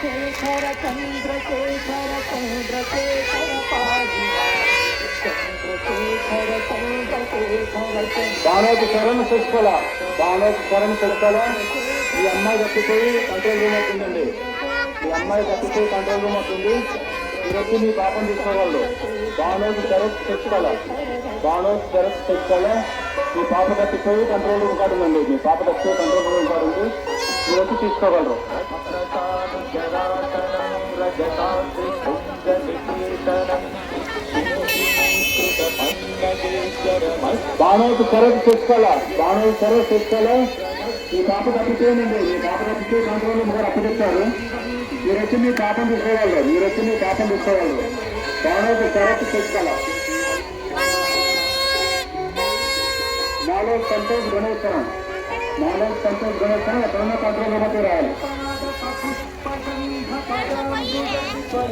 చంద్రశేఖర చంద్రశేఖర చంద్రశేఖర పాలి చంద్రశేఖర చంద్రశేఖర బాణోకి శరణ చేసుకోవాల బాణోకి శరణ చేసుకోవాలా. ఈ అమ్మాయి తప్పిపోయి కంట్రోల్ రూమ్ అవుతుందండి. ఈ అమ్మాయి తప్పిపోయి కంట్రోల్ రూమ్ అవుతుంది. ఈరోజు మీ పాపం తీసుకోగలరు. బాణోకి శరత్ తెచ్చుకోవాలా. బాణోకి శరత్ తెచ్చుకోవాలా. మీ పాప తప్పిపోయి కంట్రోల్ రూమ్ కాడుందండి. మీ పాప తప్పిపోయి కంట్రోల్ రూమ్ కాడుంది. ఈరోజు తీసుకోగలరు. బాణోకి శరత్ తెచ్చుకోవాలా. బాణోకి శరత్ తెచ్చుకోవాలా. ఈ పాప తప్పిపోయిందండి. మీ పాప తప్పిపోయి కంట్రోల్ రూమ్ కూడా అప్పచెప్పారు. మీరు వచ్చి మీ పాపం తీసుకోగలరు. మీరు వచ్చి మీ పాపం తీసుకోగలరు. బాణోకి శరత్ తెచ్చుకోవాలా. మాలోక్ సంతోష్ గణేశ్వరం. మాలోక్ సంతోష్ గణేశ్వరం ఎక్కడన్నా కంట్రోల్ రూమ్ రాయాలి.